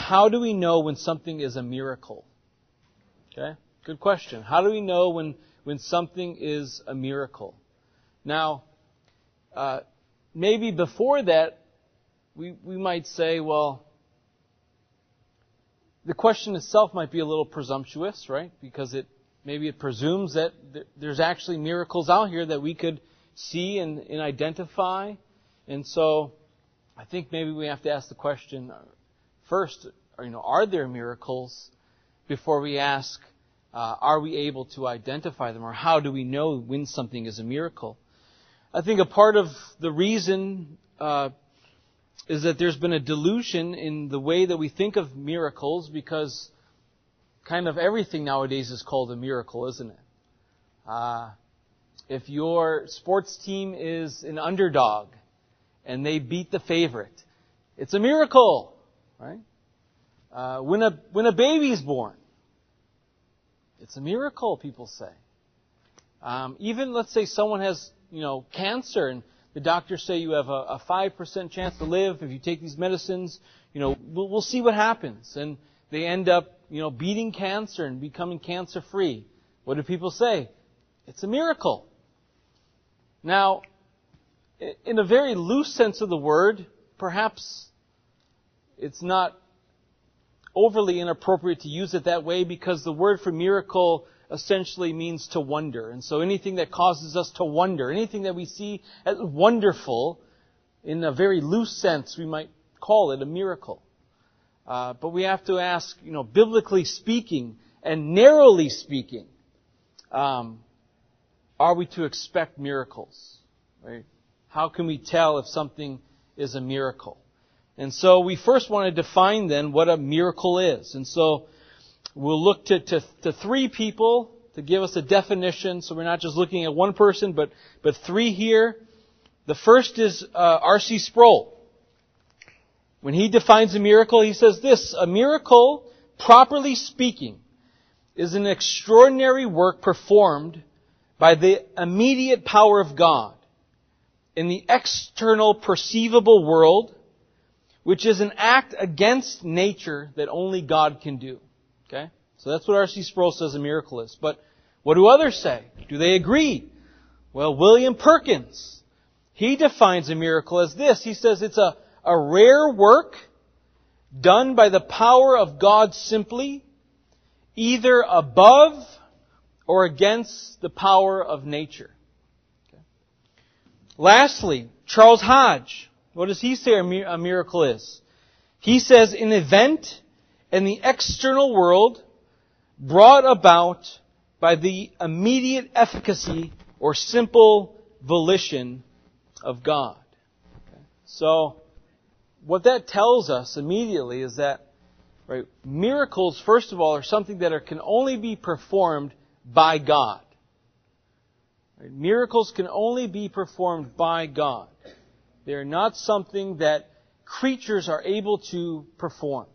how do we know when something is a miracle? Okay, good question. How do we know when something is a miracle? Now, maybe before that, we might say, well, the question itself might be a little presumptuous, right? Because maybe it presumes that there's actually miracles out here that we could see and identify. And so I think maybe we have to ask the question first, are there miracles, before we ask, are we able to identify them, or how do we know when something is a miracle? I think a part of the reason is that there's been a dilution in the way that we think of miracles, because kind of everything nowadays is called a miracle, isn't it? If your sports team is an underdog and they beat the favorite, it's a miracle, right? When a baby's born, it's a miracle, people say. Even, let's say someone has, cancer, and the doctors say you have a 5% chance to live if you take these medicines. We'll see what happens. And they end up, beating cancer and becoming cancer-free. What do people say? It's a miracle. Now, in a very loose sense of the word, perhaps it's not overly inappropriate to use it that way, because the word for miracle essentially means to wonder. And so anything that causes us to wonder, anything that we see as wonderful, in a very loose sense, we might call it a miracle. But we have to ask, biblically speaking and narrowly speaking, are we to expect miracles? Right? How can we tell if something is a miracle? And so we first want to define then what a miracle is. And so we'll look to three people to give us a definition. So we're not just looking at one person, but three here. The first is R.C. Sproul. When he defines a miracle, he says this: a miracle, properly speaking, is an extraordinary work performed by the immediate power of God in the external perceivable world, which is an act against nature that only God can do. Okay? So that's what R.C. Sproul says a miracle is. But what do others say? Do they agree? Well, William Perkins, he defines a miracle as this. He says it's a rare work done by the power of God simply, either above or against the power of nature. Okay. Lastly, Charles Hodge. What does he say a miracle is? He says an event in the external world brought about by the immediate efficacy or simple volition of God. Okay. So, what that tells us immediately is that, right, miracles, first of all, are something that can only be performed by God. Right? Miracles can only be performed by God. They are not something that creatures are able to perform.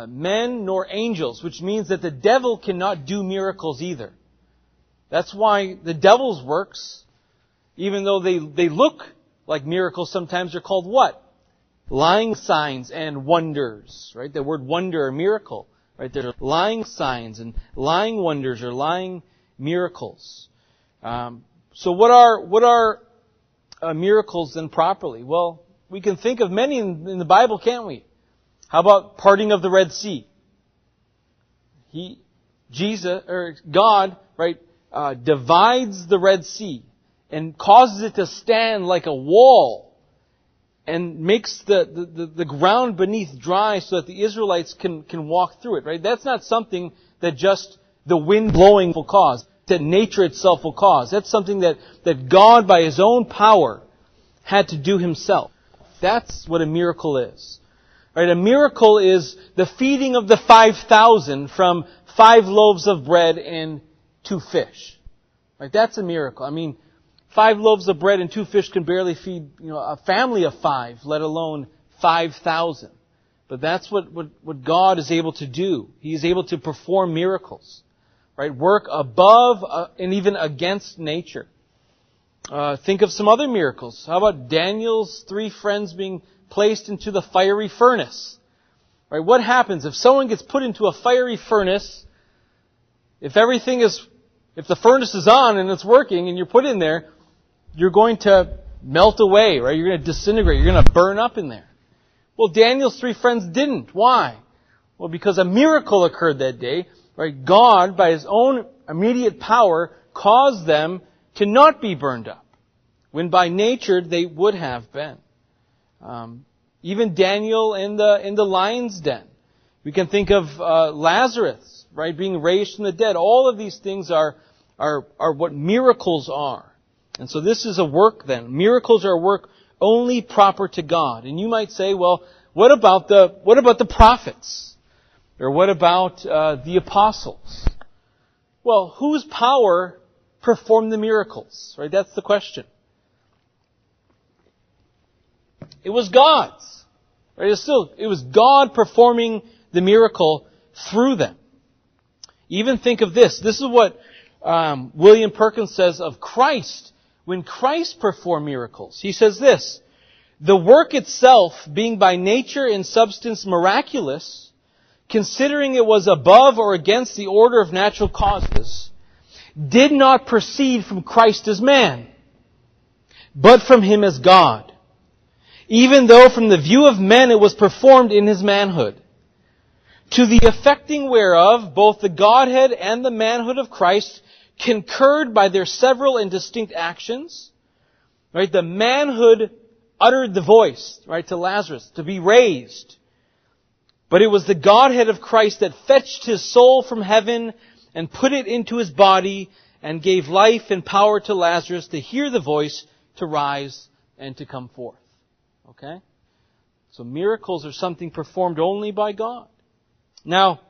Men nor angels, which means that the devil cannot do miracles either. That's why the devil's works, even though they look like miracles, sometimes are called what? Lying signs and wonders, right? The word wonder or miracle, right? There are lying signs and lying wonders or lying miracles. So what are miracles then properly? Well, we can think of many in the Bible, can't we? How about parting of the Red Sea? God, right, divides the Red Sea and causes it to stand like a wall, and makes the ground beneath dry so that the Israelites can walk through it, right? That's not something that just the wind blowing will cause, that nature itself will cause. That's something that God, by His own power, had to do Himself. That's what a miracle is. Right? A miracle is the feeding of the 5,000 from 5 loaves of bread and 2 fish. Right? That's a miracle. I mean, 5 loaves of bread and 2 fish can barely feed, a family of 5, let alone 5,000. But that's what God is able to do. He is able to perform miracles. Right? Work above and even against nature. Think of some other miracles. How about Daniel's 3 friends being placed into the fiery furnace? Right? What happens if someone gets put into a fiery furnace? If the furnace is on and it's working and you're put in there, you're going to melt away, right? You're going to disintegrate. You're going to burn up in there. Well, Daniel's 3 friends didn't. Why? Well, because a miracle occurred that day, right? God, by His own immediate power, caused them to not be burned up, when by nature they would have been. Even Daniel in the lion's den. We can think of Lazarus, right, being raised from the dead. All of these things are what miracles are. And so this is a work then. Miracles are a work only proper to God. And you might say, well, what about the prophets? Or what about the apostles? Well, whose power performed the miracles? Right? That's the question. It was God's. Right? It was God performing the miracle through them. Even think of this. This is what William Perkins says of Christ when Christ performed miracles. He says this: the work itself, being by nature and substance miraculous, considering it was above or against the order of natural causes, did not proceed from Christ as man, but from Him as God, even though from the view of men it was performed in His manhood. To the effecting whereof both the Godhead and the manhood of Christ concurred by their several and distinct actions. Right? The manhood uttered the voice, right, to Lazarus, to be raised. But it was the Godhead of Christ that fetched His soul from heaven and put it into His body and gave life and power to Lazarus to hear the voice, to rise and to come forth. Okay? So miracles are something performed only by God. Now,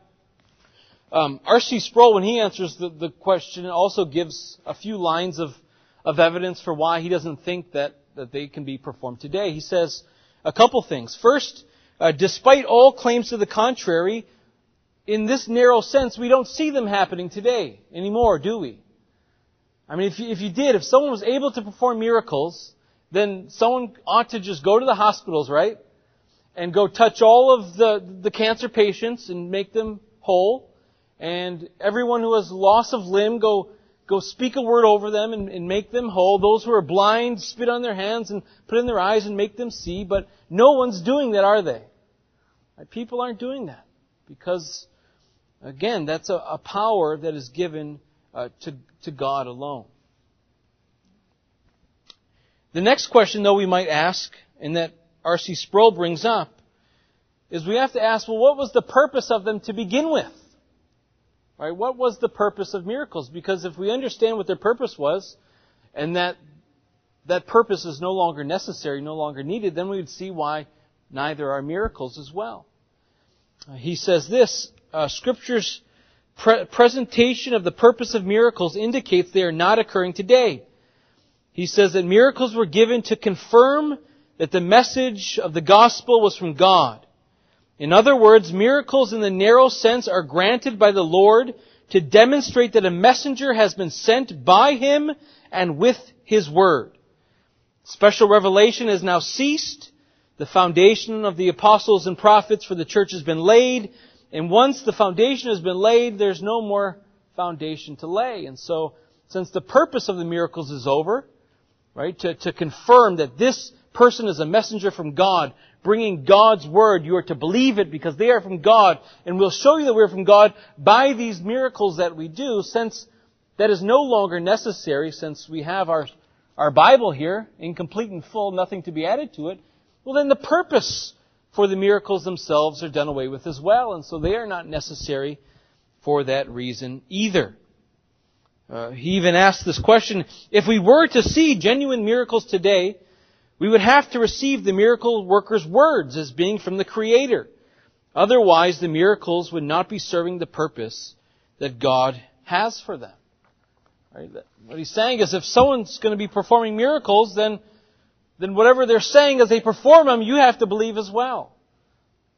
R.C. Sproul, when he answers the question, also gives a few lines of evidence for why he doesn't think that they can be performed today. He says a couple things. First, despite all claims to the contrary, in this narrow sense, we don't see them happening today anymore, do we? I mean, if someone was able to perform miracles, then someone ought to just go to the hospitals, right? And go touch all of the cancer patients and make them whole. And everyone who has loss of limb, go speak a word over them and make them whole. Those who are blind, spit on their hands and put in their eyes and make them see. But no one's doing that, are they? People aren't doing that. Because, again, that's a power that is given to God alone. The next question, though, we might ask, and that R.C. Sproul brings up, is we have to ask, well, what was the purpose of them to begin with? Right? What was the purpose of miracles? Because if we understand what their purpose was, and that purpose is no longer necessary, no longer needed, then we would see why neither are miracles as well. He says this: Scripture's presentation of the purpose of miracles indicates they are not occurring today. He says that miracles were given to confirm that the message of the gospel was from God. In other words, miracles in the narrow sense are granted by the Lord to demonstrate that a messenger has been sent by Him and with His word. Special revelation has now ceased. The foundation of the apostles and prophets for the church has been laid. And once the foundation has been laid, there's no more foundation to lay. And so, since the purpose of the miracles is over, right, to confirm that this person is a messenger from God, bringing God's word, you are to believe it because they are from God, and we'll show you that we're from God by these miracles that we do, since that is no longer necessary, since we have our Bible here, incomplete and full, nothing to be added to it. Well, then the purpose for the miracles themselves are done away with as well, and so they are not necessary for that reason either. He even asked this question: if we were to see genuine miracles today, we would have to receive the miracle worker's words as being from the Creator. Otherwise, the miracles would not be serving the purpose that God has for them. Right? What he's saying is, if someone's going to be performing miracles, then whatever they're saying as they perform them, you have to believe as well.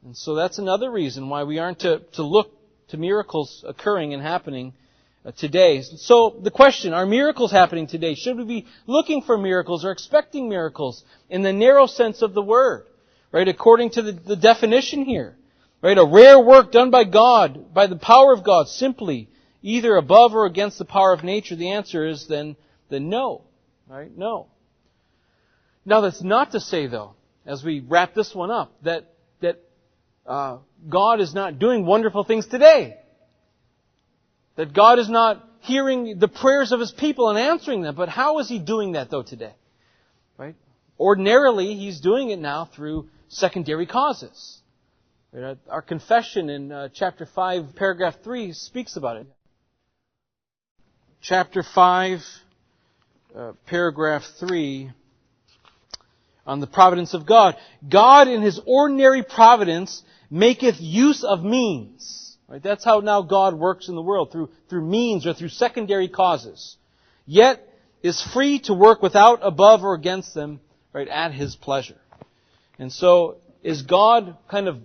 And so that's another reason why we aren't to look to miracles occurring and happening today. So the question, are miracles happening today? Should we be looking for miracles or expecting miracles in the narrow sense of the word? Right? According to the definition here. Right? A rare work done by God, by the power of God, simply, either above or against the power of nature. The answer is then no. Right? No. Now that's not to say, though, as we wrap this one up, that God is not doing wonderful things today. That God is not hearing the prayers of His people and answering them. But how is He doing that, though, today? Right? Ordinarily, He's doing it now through secondary causes. Right? Our confession in chapter 5, paragraph 3 speaks about it. Chapter 5, paragraph 3, on the providence of God. God in His ordinary providence maketh use of means. Right? That's how now God works in the world, through means or through secondary causes. Yet is free to work without, above, or against them, right, at His pleasure. And so, is God kind of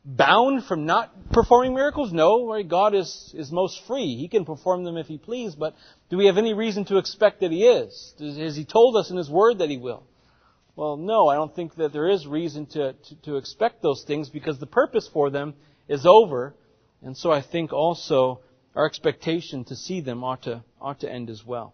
bound from not performing miracles? No, right? God is most free. He can perform them if He please, but do we have any reason to expect that He is? Has He told us in His Word that He will? Well, no, I don't think that there is reason to expect those things, because the purpose for them is over. And so I think also our expectation to see them ought to end as well.